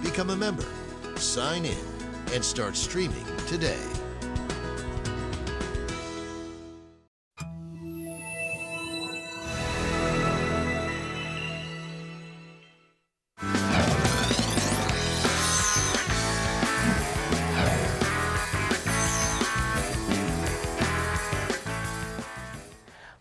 Become a member, sign in, and start streaming today.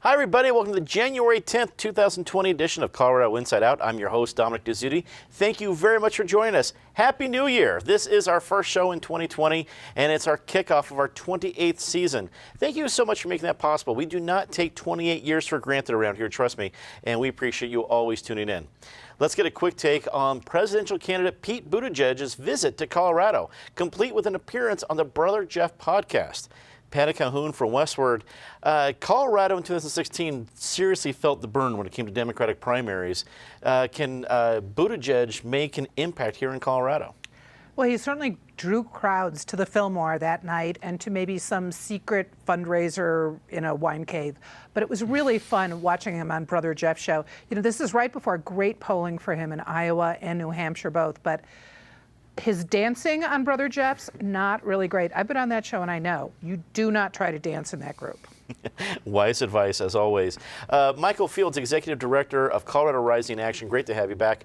Hi, everybody. Welcome to the January 10th, 2020 edition of Colorado Inside Out. I'm your host, Dominic Dezzutti. Thank you very much for joining us. Happy New Year. This is our first show in 2020, and it's our kickoff of our 28th season. Thank you so much for making that possible. We do not take 28 years for granted around here, trust me, and we appreciate you always tuning in. Let's get a quick take on presidential candidate Pete Buttigieg's visit to Colorado, complete with an appearance on the Brother Jeff podcast. Patty Calhoun from Westward. Colorado in 2016 seriously felt the burn when it came to Democratic primaries. Can Buttigieg make an impact here in Colorado? Well, he certainly drew crowds to the Fillmore that night and to maybe some secret fundraiser in a wine cave. But it was really fun watching him on Brother Jeff's show. You know, this is right before great polling for him in Iowa and New Hampshire both. But his dancing on Brother Jeff's, not really great. I've been on that show and I know you do not try to dance in that group. Wise advice, as always. Michael Fields, Executive Director of Colorado Rising Action. Great to have you back.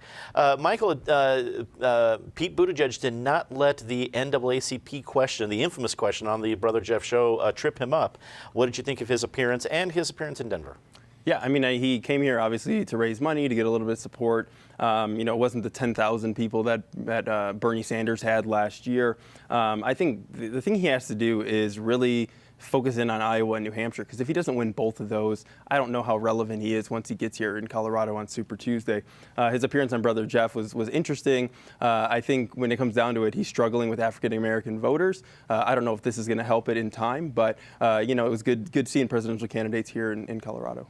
Michael, Pete Buttigieg did not let the NAACP question, the infamous question on the Brother Jeff show, trip him up. What did you think of his appearance and his appearance in Denver? Yeah, I mean, he came here obviously to raise money, to get a little bit of support. You know, it wasn't the 10,000 people that Bernie Sanders had last year. I think the thing he has to do is really focus in on Iowa and New Hampshire, because if he doesn't win both of those, I don't know how relevant he is once he gets here in Colorado on Super Tuesday. His appearance on Brother Jeff was interesting. I think when it comes down to it, he's struggling with African-American voters. I don't know if this is going to help it in time, but you know, it was good seeing presidential candidates here in Colorado.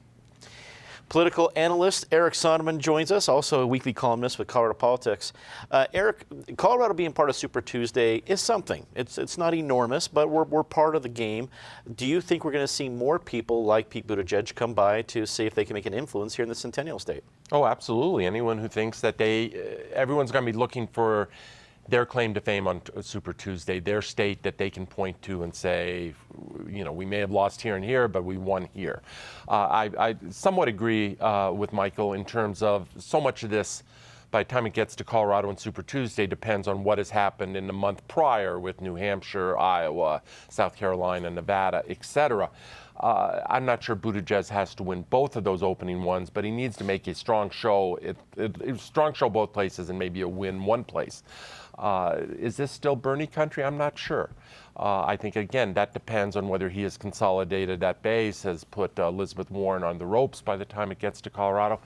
Political analyst Eric Sonderman joins us, also a weekly columnist with Colorado Politics. Eric, Colorado being part of Super Tuesday is something. It's not enormous, but we're part of the game. Do you think we're going to see more people like Pete Buttigieg come by to see if they can make an influence here in the Centennial State? Oh, absolutely. Anyone who thinks that everyone's going to be looking for their claim to fame on Super Tuesday, their state that they can point to and say, you know, we may have lost here and here, but we won here. I somewhat agree with Michael in terms of so much of this, by the time it gets to Colorado and Super Tuesday, depends on what has happened in the month prior with New Hampshire, Iowa, South Carolina, Nevada, etc. I'm not sure Buttigieg has to win both of those opening ones, but he needs to make a strong show, strong show both places and maybe a win one place. Is this still Bernie country? I'm not sure. I think, again, that depends on whether he has consolidated that base, has put Elizabeth Warren on the ropes by the time it gets to Colorado.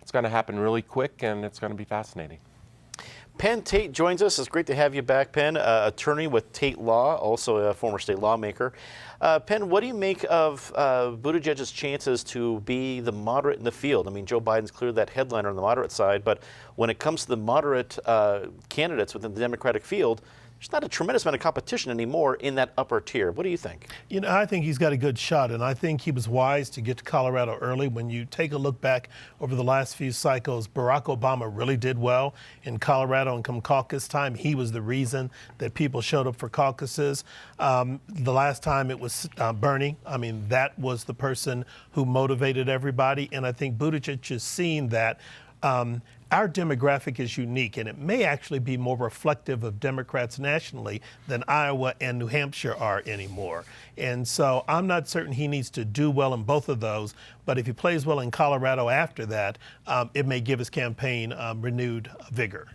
It's going to happen really quick, and it's going to be fascinating. Penn Tate joins us. It's great to have you back, Penn. Attorney with Tate Law, also a former state lawmaker. Penn, what do you make of Buttigieg's chances to be the moderate in the field? I mean, Joe Biden's clearly that headliner on the moderate side, but when it comes to the moderate candidates within the Democratic field, there's not a tremendous amount of competition anymore in that upper tier. What do you think? You know, I think he's got a good shot, and I think he was wise to get to Colorado early. When you take a look back over the last few cycles, Barack Obama really did well in Colorado, and come caucus time, he was the reason that people showed up for caucuses. The last time it was Bernie. I mean, that was the person who motivated everybody, and I think Buttigieg is seeing that. Our demographic is unique, and it may actually be more reflective of Democrats nationally than Iowa and New Hampshire are anymore. And so I'm not certain he needs to do well in both of those, but if he plays well in Colorado after that, it may give his campaign renewed vigor.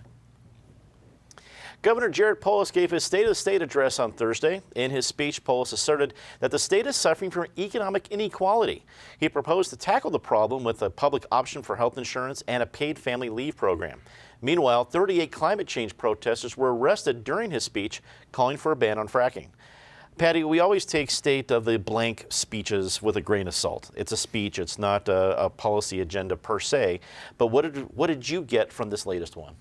Governor Jared Polis gave his State of the State address on Thursday. In his speech, Polis asserted that the state is suffering from economic inequality. He proposed to tackle the problem with a public option for health insurance and a paid family leave program. Meanwhile, 38 climate change protesters were arrested during his speech, calling for a ban on fracking. Patty, we always take State of the Blank speeches with a grain of salt. It's a speech. It's not a policy agenda per se. But what did you get from this latest one?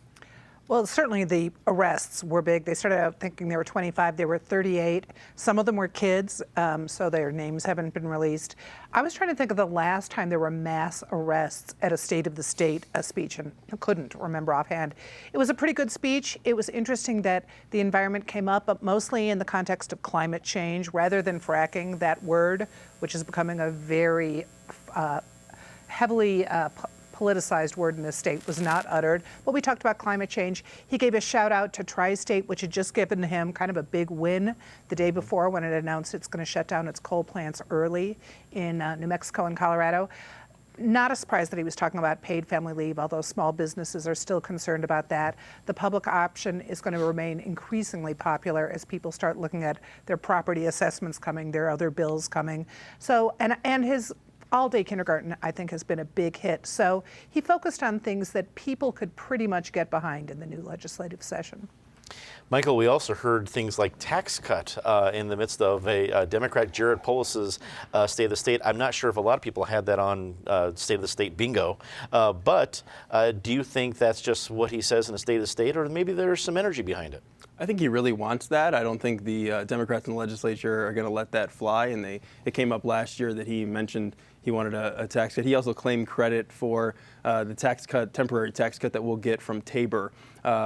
Well, certainly the arrests were big. They started out thinking there were 25. There were 38. Some of them were kids, so their names haven't been released. I was trying to think of the last time there were mass arrests at a State of the State speech, and I couldn't remember offhand. It was a pretty good speech. It was interesting that the environment came up, but mostly in the context of climate change rather than fracking, that word, which is becoming a very heavily politicized word in this state, was not uttered. But we talked about climate change. He gave a shout out to Tri-State, which had just given him kind of a big win the day before when it announced it's going to shut down its coal plants early in New Mexico and Colorado. Not a surprise that he was talking about paid family leave, although small businesses are still concerned about that. The public option is going to remain increasingly popular as people start looking at their property assessments coming, their other bills coming. So, and his all-day kindergarten, I think, has been a big hit. So he focused on things that people could pretty much get behind in the new legislative session. Michael, we also heard things like tax cut in the midst of a Democrat Jared Polis's State of the State. I'm not sure if a lot of people had that on State of the State bingo, but do you think that's just what he says in the State of the State, or maybe there's some energy behind it? I think he really wants that. I don't think the Democrats in the legislature are going to let that fly. And it came up last year that he mentioned he wanted a tax cut. He also claimed credit for the tax cut, temporary tax cut that we'll get from Tabor,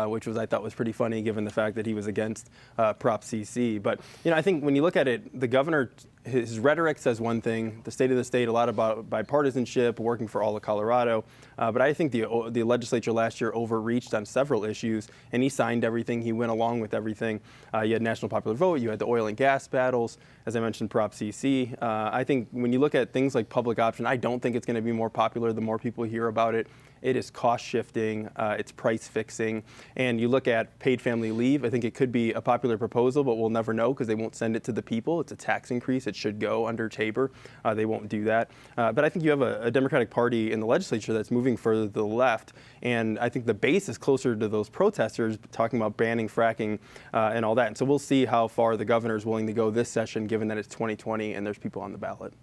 which I thought was pretty funny given the fact that he was against Prop CC. But I think when you look at it, the governor, his rhetoric says one thing, the State of the State, a lot about bipartisanship, working for all of Colorado. But I think the legislature last year overreached on several issues, and he signed everything. He went along with everything. You had national popular vote, you had the oil and gas battles, as I mentioned, Prop CC. I think when you look at things like public option, I don't think it's going to be more popular the more people hear about it. It is cost shifting, it's price fixing, and you look at paid family leave, I think it could be a popular proposal, but we'll never know because they won't send it to the people. It's a tax increase, it should go under Tabor. They won't do that. But I think you have a Democratic Party in the legislature that's moving further to the left, and I think the base is closer to those protesters talking about banning fracking and all that. And so we'll see how far the governor is willing to go this session, given that it's 2020 and there's people on the ballot.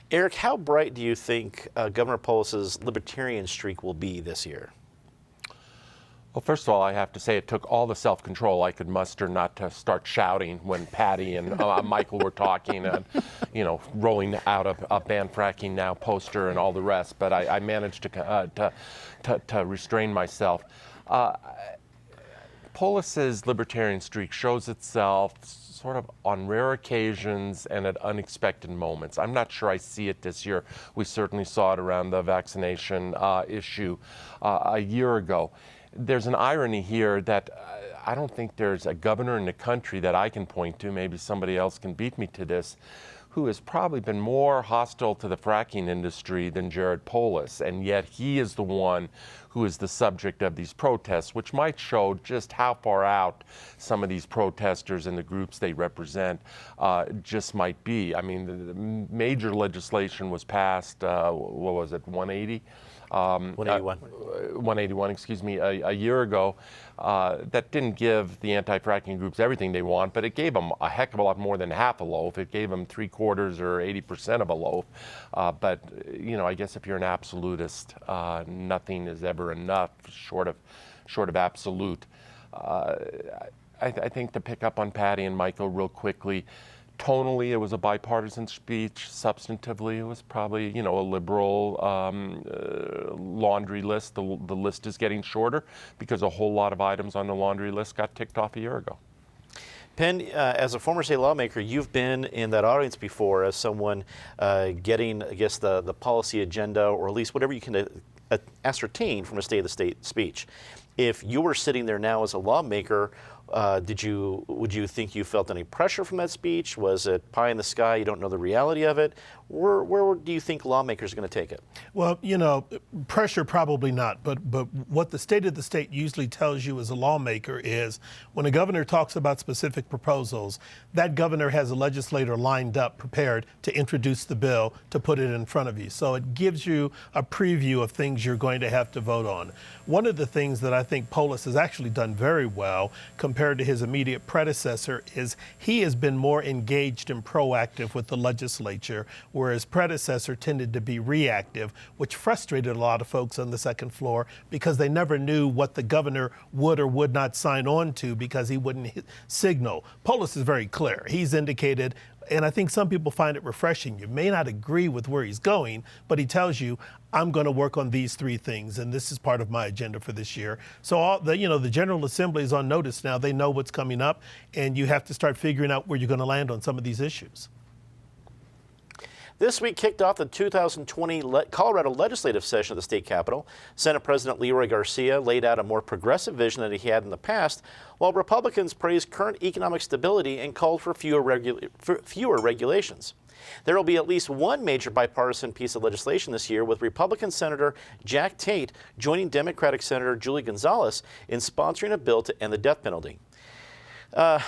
Eric, how bright do you think Governor Polis's libertarian streak will be this year? Well, first of all, I have to say it took all the self-control I could muster not to start shouting when Patty and Michael were talking and, rolling out a ban fracking now poster and all the rest. But I managed to restrain myself. Polis's libertarian streak shows itself sort of on rare occasions and at unexpected moments. I'm not sure I see it this year. We certainly saw it around the vaccination issue a year ago. There's an irony here that I don't think there's a governor in the country that I can point to, maybe somebody else can beat me to this, who has probably been more hostile to the fracking industry than Jared Polis, and yet he is the one who is the subject of these protests, which might show just how far out some of these protesters and the groups they represent just might be. I mean, the major legislation was passed, what was it, 180? 181, excuse me, a year ago. That didn't give the anti-fracking groups everything they want, but it gave them a heck of a lot more than half a loaf. It gave them 3/4 or 80% of a loaf. But I guess if you're an absolutist, nothing is ever enough short of absolute. I think to pick up on Patty and Michael real quickly, tonally, it was a bipartisan speech. Substantively, it was probably, a liberal laundry list. The list is getting shorter because a whole lot of items on the laundry list got ticked off a year ago. Penn, as a former state lawmaker, you've been in that audience before as someone getting, I guess, the policy agenda, or at least whatever you can ascertain from a State of the State speech. If you were sitting there now as a lawmaker, would you think you felt any pressure from that speech? Was it pie in the sky? You don't know the reality of it. Where do you think lawmakers are going to take it? Well, pressure probably not. But what the State of the State usually tells you as a lawmaker is when a governor talks about specific proposals, that governor has a legislator lined up, prepared to introduce the bill, to put it in front of you. So it gives you a preview of things you're going to have to vote on. One of the things that I think Polis has actually done very well compared compared to his immediate predecessor is he has been more engaged and proactive with the legislature, whereas predecessor tended to be reactive, which frustrated a lot of folks on the second floor because they never knew what the governor would or would not sign on to because he wouldn't signal. Polis is very clear. He's indicated, and I think some people find it refreshing. You may not agree with where he's going, but he tells you, I'm going to work on these three things, and this is part of my agenda for this year. So the General Assembly is on notice now. They know what's coming up, and you have to start figuring out where you're going to land on some of these issues. This week kicked off the 2020 Colorado legislative session at the state capitol. Senate President Leroy Garcia laid out a more progressive vision than he had in the past, while Republicans praised current economic stability and called for fewer regulations. There will be at least one major bipartisan piece of legislation this year, with Republican Senator Jack Tate joining Democratic Senator Julie Gonzalez in sponsoring a bill to end the death penalty.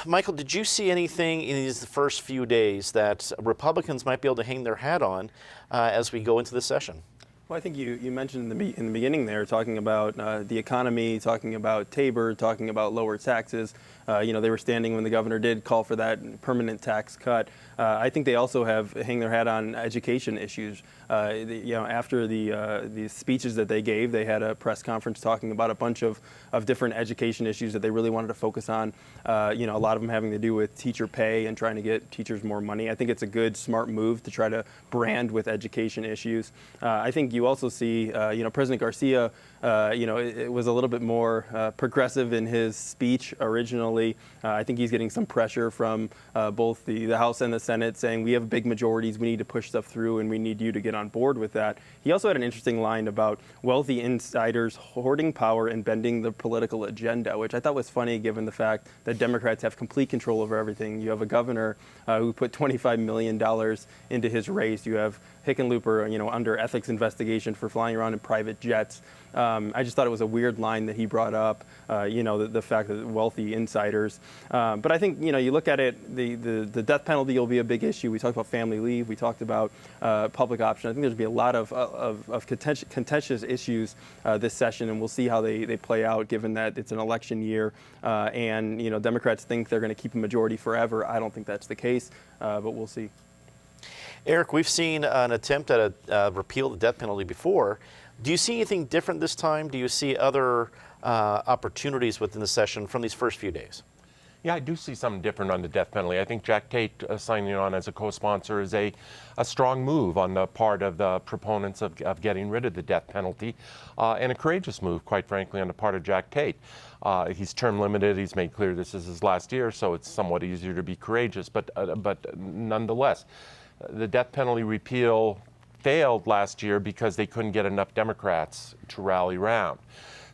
Michael, did you see anything in these first few days that Republicans might be able to hang their hat on as we go into the session? Well, I think you mentioned in the beginning there, talking about the economy, talking about Tabor, talking about lower taxes. They were standing when the governor did call for that permanent tax cut. I think they also hang their hat on education issues. After the speeches that they gave, they had a press conference talking about a bunch of different education issues that they really wanted to focus on. A lot of them having to do with teacher pay and trying to get teachers more money. I think it's a good, smart move to try to brand with education issues. I think you also see, President Garcia, it was a little bit more progressive in his speech originally. I think he's getting some pressure from both the House and the Senate saying we have big majorities, we need to push stuff through, and we need you to get on board with that. He also had an interesting line about wealthy insiders hoarding power and bending the political agenda, which I thought was funny given the fact that Democrats have complete control over everything. You have a governor who put $25 million into his race. You have Hickenlooper, under ethics investigation for flying around in private jets. I just thought it was a weird line that he brought up, the fact that wealthy insiders. But I think, you look at it, the death penalty will be a big issue. We talked about family leave. We talked about public option. I think there's going to be a lot of contentious issues this session, and we'll see how they play out given that it's an election year. And Democrats think they're going to keep a majority forever. I don't think that's the case, but we'll see. Eric, we've seen an attempt at a repeal of the death penalty before. Do you see anything different this time? Do you see other opportunities within the session from these first few days? Yeah, I do see something different on the death penalty. I think Jack Tate signing on as a co-sponsor is a strong move on the part of the proponents of getting rid of the death penalty, and a courageous move, quite frankly, on the part of Jack Tate. He's term limited. He's made clear this is his last year, so it's somewhat easier to be courageous. But nonetheless, the death penalty repeal failed last year because they couldn't get enough Democrats to rally around.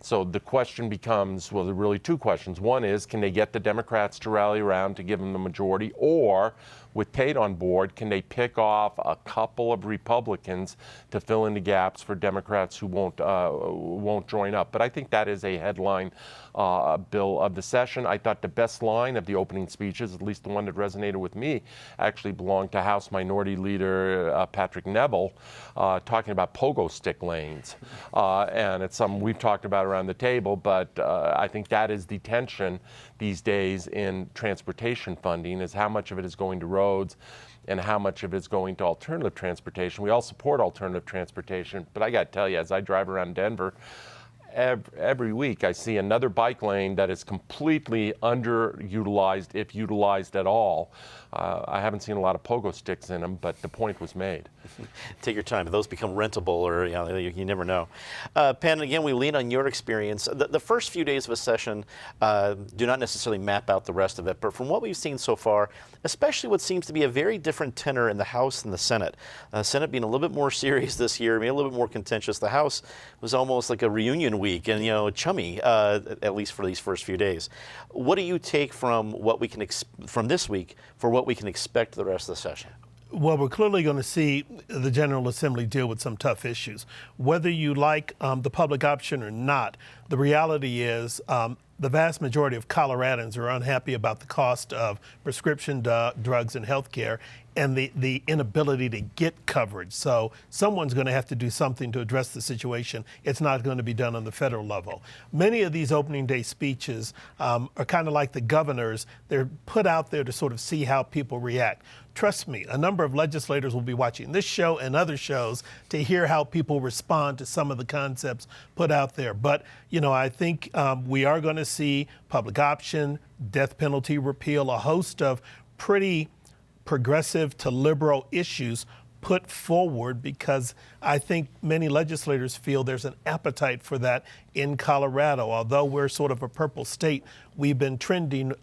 So the question becomes, well, there are really two questions. One is, can they get the Democrats to rally around to give them the majority? Or, with Tate on board, can they pick off a couple of Republicans to fill in the gaps for Democrats who won't join up? But I think that is a headline bill of the session. I thought the best line of the opening speeches, at least the one that resonated with me, actually belonged to House Minority Leader Patrick Neville, talking about pogo stick lanes. And it's something we've talked about around the table, but I think that is the tension these days in transportation funding, is how much of it is going to roads and how much of it is going to alternative transportation. We all support alternative transportation, but I got to tell you, as I drive around Denver, every week I see another bike lane that is completely underutilized, if utilized at all. I haven't seen a lot of pogo sticks in them, but the point was made. Take your time. If those become rentable, or you never know. Pan, again, we lean on your experience. The first few days of a session do not necessarily map out the rest of it, but from what we've seen so far, especially what seems to be a very different tenor in the House and the Senate. Senate being a little bit more serious this year, maybe a little bit more contentious. The House was almost like a reunion week and chummy, at least for these first few days. What do you take from what we can from this week for what we can expect the rest of the session? Well, we're clearly going to see the General Assembly deal with some tough issues. Whether you like the public option or not, the reality is the vast majority of Coloradans are unhappy about the cost of prescription drugs and health care, and the inability to get coverage. So someone's going to have to do something to address the situation. It's not going to be done on the federal level. Many of these opening day speeches are kind of like the governor's. They're put out there to sort of see how people react. Trust me, a number of legislators will be watching this show and other shows to hear how people respond to some of the concepts put out there. But, I think we are going to see public option, death penalty repeal, a host of pretty progressive to liberal issues put forward, because I think many legislators feel there's an appetite for that in Colorado. Although we're sort of a purple state, we've been trending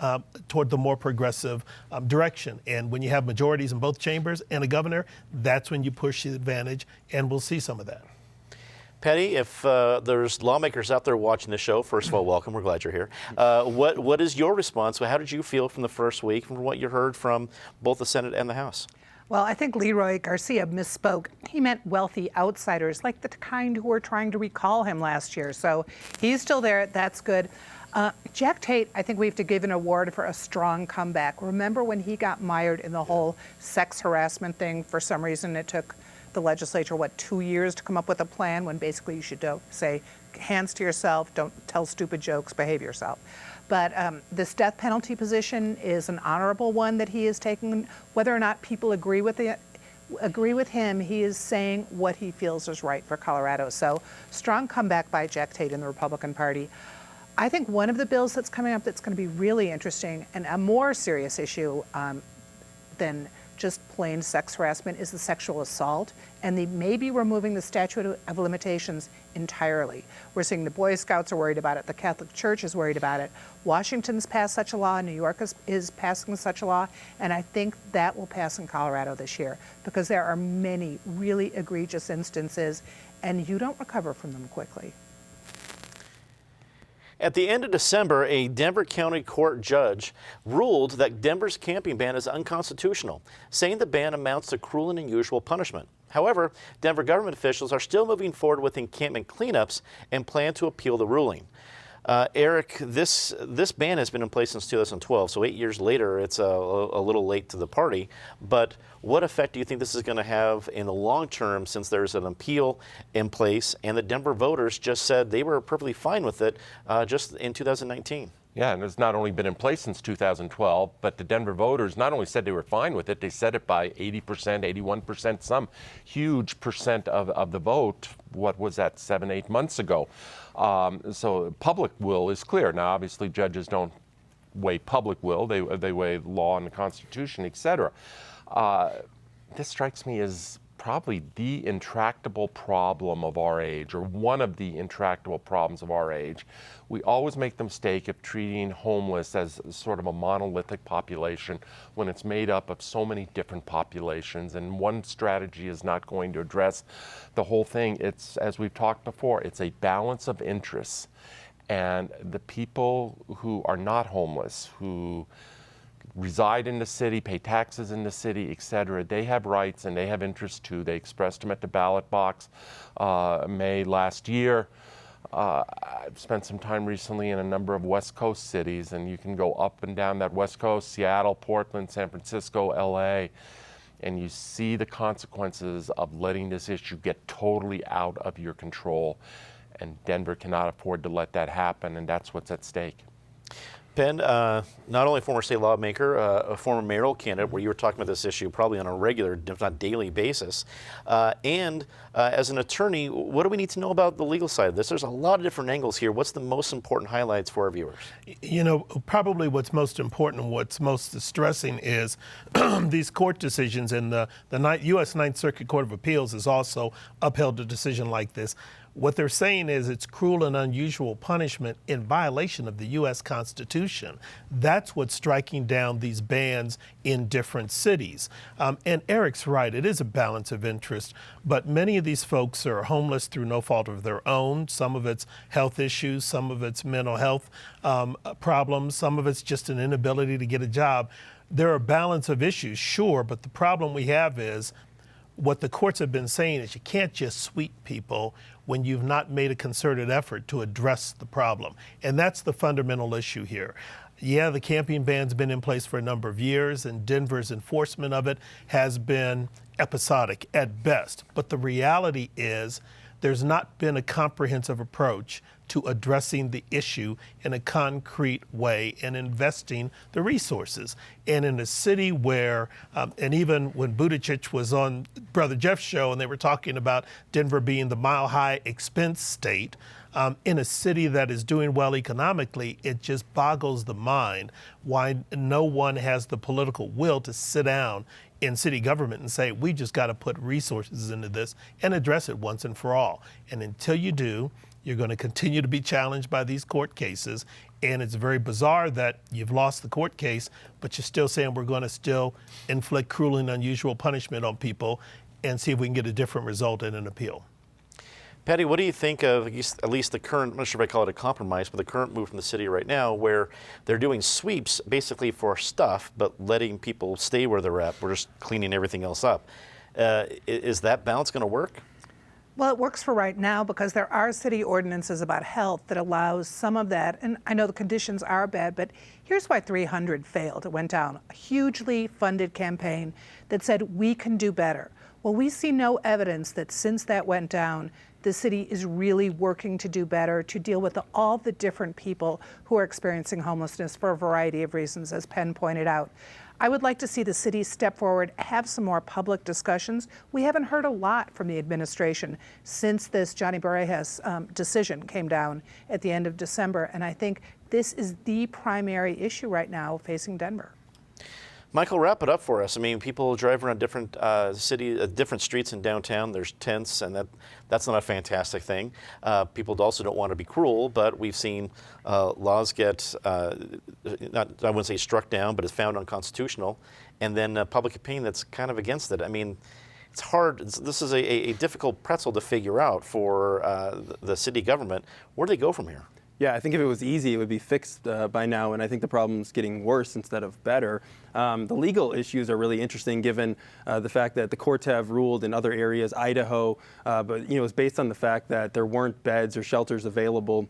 toward the more progressive direction. And when you have majorities in both chambers and a governor, that's when you push the advantage, and we'll see some of that. Patty, if there's lawmakers out there watching the show, first of all, welcome. We're glad you're here. What is your response? How did you feel from the first week, from what you heard from both the Senate and the House? Well, I think Leroy Garcia misspoke. He meant wealthy outsiders, like the kind who were trying to recall him last year. So he's still there. That's good. Jack Tate, I think we have to give an award for a strong comeback. Remember when he got mired in the whole sex harassment thing? For some reason, it took the legislature, 2 years to come up with a plan, when basically you should say, hands to yourself, don't tell stupid jokes, behave yourself. But this death penalty position is an honorable one that he is taking. Whether or not people agree with him, he is saying what he feels is right for Colorado. So strong comeback by Jack Tate in the Republican Party. I think one of the bills that's coming up that's going to be really interesting and a more serious issue than just plain sex harassment is the sexual assault, and they may be removing the statute of limitations entirely. We're seeing the Boy Scouts are worried about it, the Catholic Church is worried about it, Washington's passed such a law, New York is passing such a law, and I think that will pass in Colorado this year, because there are many really egregious instances, and you don't recover from them quickly. At the end of December, a Denver County Court judge ruled that Denver's camping ban is unconstitutional, saying the ban amounts to cruel and unusual punishment. However, Denver government officials are still moving forward with encampment cleanups and plan to appeal the ruling. Eric, this ban has been in place since 2012, so 8 years later, it's a little late to the party. But what effect do you think this is going to have in the long term, since there's an appeal in place and the Denver voters just said they were perfectly fine with it just in 2019? Yeah, and it's not only been in place since 2012, but the Denver voters not only said they were fine with it, they said it by 80%, 81%, some huge percent of the vote. What was that, 7-8 months ago? So public will is clear. Now, obviously, judges don't weigh public will. They weigh law and the Constitution, et cetera. This strikes me as probably the intractable problem of our age, or one of the intractable problems of our age. We always make the mistake of treating homeless as sort of a monolithic population when it's made up of so many different populations, and one strategy is not going to address the whole thing. It's, as we've talked before, it's a balance of interests. And the people who are not homeless, who reside in the city, pay taxes in the city, et cetera, they have rights and they have interests too. They expressed them at the ballot box May last year. I've spent some time recently in a number of West Coast cities, and you can go up and down that West Coast, Seattle, Portland, San Francisco, LA, and you see the consequences of letting this issue get totally out of your control. And Denver cannot afford to let that happen, and that's what's at stake. Ben, not only a former state lawmaker, a former mayoral candidate, where you were talking about this issue probably on a regular, if not daily basis, and as an attorney, what do we need to know about the legal side of this? There's a lot of different angles here. What's the most important highlights for our viewers? You know, probably what's most important and what's most distressing is these court decisions, and the U.S. Ninth Circuit Court of Appeals has also upheld a decision like this. What they're saying is it's cruel and unusual punishment in violation of the U.S. Constitution. That's what's striking down these bans in different cities. And Eric's right, it is a balance of interest, but many of these folks are homeless through no fault of their own. Some of it's health issues, some of it's mental health problems, some of it's just an inability to get a job. There are a balance of issues, sure, but the problem we have is what the courts have been saying is you can't just sweep people when you've not made a concerted effort to address the problem. And that's the fundamental issue here. Yeah, the camping ban's been in place for a number of years, and Denver's enforcement of it has been episodic at best. But the reality is there's not been a comprehensive approach to addressing the issue in a concrete way and investing the resources. And in a city where, and even when Buttigieg was on Brother Jeff's show and they were talking about Denver being the mile-high expense state, in a city that is doing well economically, it just boggles the mind why no one has the political will to sit down in city government and say, we just got to put resources into this and address it once and for all. And until you do, you're going to continue to be challenged by these court cases. And it's very bizarre that you've lost the court case, but you're still saying we're going to still inflict cruel and unusual punishment on people and see if we can get a different result in an appeal. Patty, what do you think of at least the current, I'm not sure if I call it a compromise, but the current move from the city right now where they're doing sweeps basically for stuff, but letting people stay where they're at. We're just cleaning everything else up. Is that balance going to work? Well, it works for right now because there are city ordinances about health that allows some of that. And I know the conditions are bad, but here's why 300 failed. It went down. A hugely funded campaign that said we can do better. Well, we see no evidence that since that went down, the city is really working to do better, to deal with all the different people who are experiencing homelessness for a variety of reasons, as Penn pointed out. I would like to see the city step forward, have some more public discussions. We haven't heard a lot from the administration since this Johnny Barejas decision came down at the end of December, and I think this is the primary issue right now facing Denver. Michael, wrap it up for us. I mean, people drive around different different streets in downtown. There's tents, and that's not a fantastic thing. People also don't want to be cruel, but we've seen laws get, I wouldn't say struck down, but it's found unconstitutional, and then public opinion that's kind of against it. I mean, it's hard. This is a difficult pretzel to figure out for the city government. Where do they go from here? Yeah, I think if it was easy, it would be fixed by now, and I think the problem's getting worse instead of better. The legal issues are really interesting given the fact that the courts have ruled in other areas, Idaho, but it's based on the fact that there weren't beds or shelters available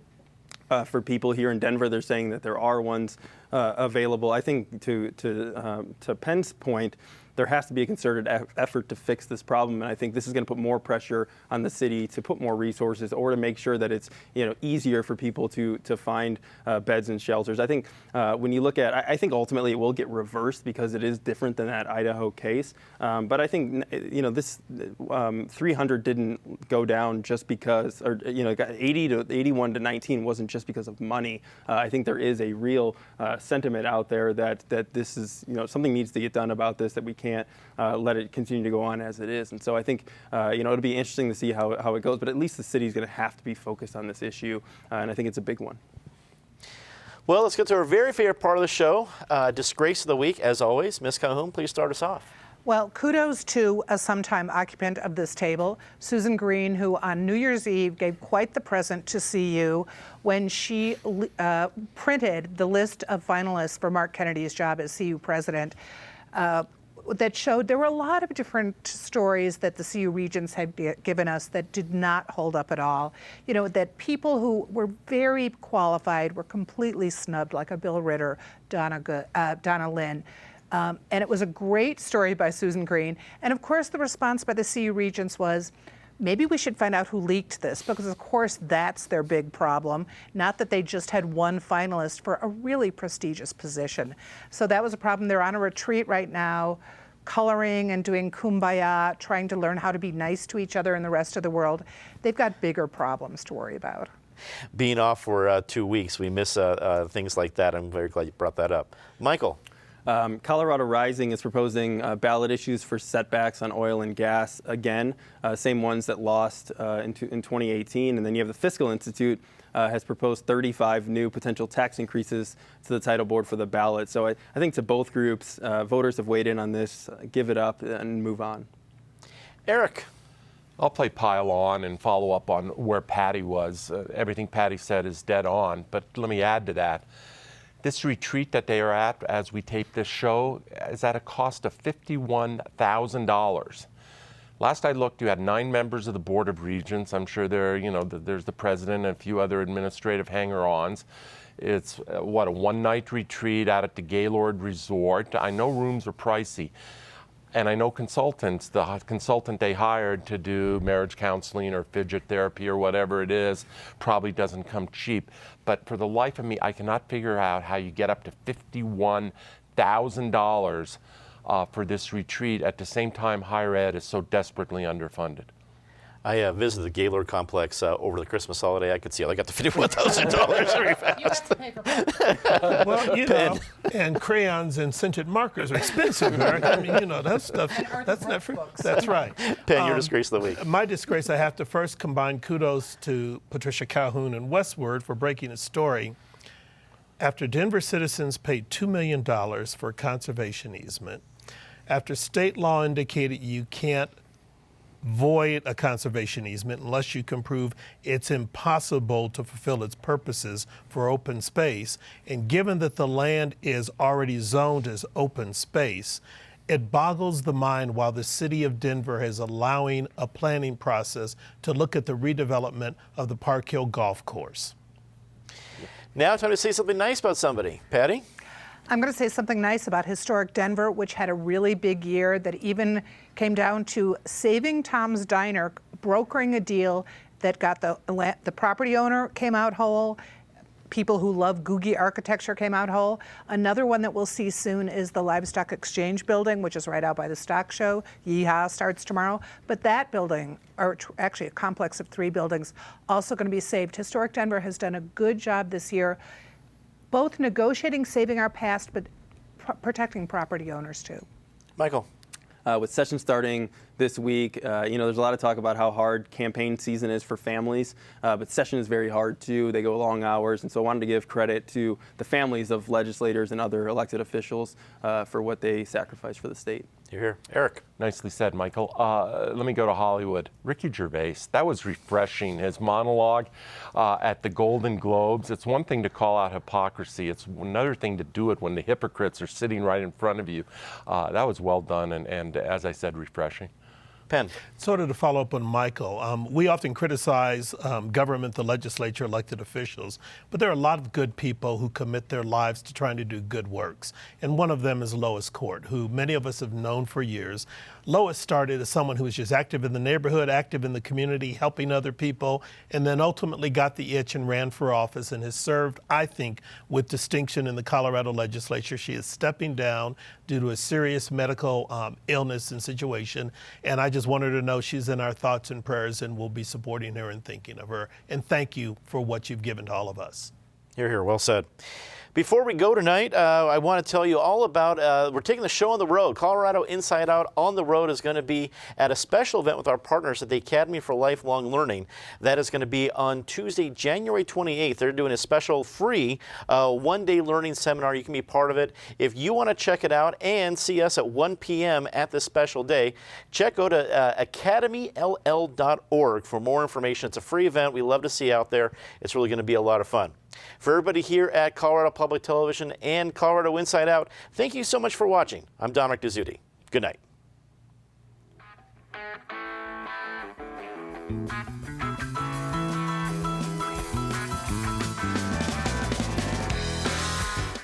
for people here in Denver. They're saying that there are ones available. I think to Penn's point, there has to be a concerted effort to fix this problem, and I think this is going to put more pressure on the city to put more resources or to make sure that it's easier for people to find beds and shelters. I think when you look at, I think ultimately it will get reversed because it is different than that Idaho case. But I think this 300 didn't go down just because, or got 80 to 81 to 19 wasn't just because of money. I think there is a real sentiment out there that this is something needs to get done about this, that we can't let it continue to go on as it is. And so I think it'll be interesting to see how it goes, but at least the city is going to have to be focused on this issue, and I think it's a big one. Well, let's get to our very favorite part of the show, Disgrace of the Week, as always. Ms. Calhoun, please start us off. Well, kudos to a sometime occupant of this table, Susan Green, who on New Year's Eve gave quite the present to CU when she printed the list of finalists for Mark Kennedy's job as CU president. That showed there were a lot of different stories that the CU Regents had given us that did not hold up at all. That people who were very qualified were completely snubbed, like a Bill Ritter, Donna Lynn. And it was a great story by Susan Green. And of course, the response by the CU Regents was, maybe we should find out who leaked this, because of course that's their big problem, not that they just had one finalist for a really prestigious position. So that was a problem. They're on a retreat right now, coloring and doing kumbaya, trying to learn how to be nice to each other and the rest of the world. They've got bigger problems to worry about. Being off for 2 weeks, we miss things like that. I'm very glad you brought that up. Michael. Colorado Rising is proposing ballot issues for setbacks on oil and gas again, same ones that lost in 2018. And then you have the Fiscal Institute has proposed 35 new potential tax increases to the title board for the ballot. So I think to both groups, voters have weighed in on this. Give it up and move on. Eric. I'll play pile on and follow up on where Patty was. Everything Patty said is dead on, but let me add to that. This retreat that they are at as we tape this show is at a cost of $51,000. Last I looked, you had 9 members of the Board of Regents. I'm sure there's the president and a few other administrative hanger-ons. It's a one-night retreat out at the Gaylord Resort. I know rooms are pricey. And I know consultants, the consultant they hired to do marriage counseling or fidget therapy or whatever it is, probably doesn't come cheap. But for the life of me, I cannot figure out how you get up to $51,000 for this retreat at the same time higher ed is so desperately underfunded. I visited the Gaylord complex over the Christmas holiday. I could see how they got the $51,000 very fast. You have to pay for both. Well, and crayons and scented markers are expensive, Eric. I mean, that stuff, that's not free. That's right. Penn, your disgrace of the week. My disgrace, I have to first combine kudos to Patricia Calhoun and Westward for breaking a story. After Denver citizens paid $2 million for a conservation easement, after state law indicated you can't void a conservation easement unless you can prove it's impossible to fulfill its purposes for open space. And given that the land is already zoned as open space, it boggles the mind while the city of Denver is allowing a planning process to look at the redevelopment of the Park Hill Golf Course. Now time to say something nice about somebody. Patty? I'm going to say something nice about Historic Denver, which had a really big year that even came down to Saving Tom's Diner, brokering a deal that got the property owner came out whole, people who love Googie architecture came out whole. Another one that we'll see soon is the Livestock Exchange building, which is right out by the stock show. Yeehaw starts tomorrow. But that building, or actually a complex of 3 buildings, also going to be saved. Historic Denver has done a good job this year, both negotiating saving our past, but protecting property owners too. Michael? With session starting this week, there's a lot of talk about how hard campaign season is for families, but session is very hard too. They go long hours, and so I wanted to give credit to the families of legislators and other elected officials for what they sacrifice for the state. You're here. Eric? Nicely said, Michael. Let me go to Hollywood. Ricky Gervais, that was refreshing. His monologue at the Golden Globes. It's one thing to call out hypocrisy. It's another thing to do it when the hypocrites are sitting right in front of you. That was well done and as I said, refreshing. Penn? Sort of to follow up on Michael, we often criticize government, the legislature, elected officials, but there are a lot of good people who commit their lives to trying to do good works. And one of them is Lois Court, who many of us have known for years. Lois started as someone who was just active in the neighborhood, active in the community, helping other people, and then ultimately got the itch and ran for office and has served, I think, with distinction in the Colorado legislature. She is stepping down due to a serious medical illness and situation, and I just want her to know she's in our thoughts and prayers, and we'll be supporting her and thinking of her. And thank you for what you've given to all of us. You're here. Well said. Before we go tonight, I want to tell you all about, we're taking the show on the road. Colorado Inside Out on the Road is going to be at a special event with our partners at the Academy for Lifelong Learning. That is going to be on Tuesday, January 28th. They're doing a special free one-day learning seminar. You can be part of it. If you want to check it out and see us at 1 p.m. at this special day, go to academyll.org for more information. It's a free event. We love to see you out there. It's really going to be a lot of fun. For everybody here at Colorado Public Television and Colorado Inside Out, thank you so much for watching. I'm Dominic Dezzutti. Good night.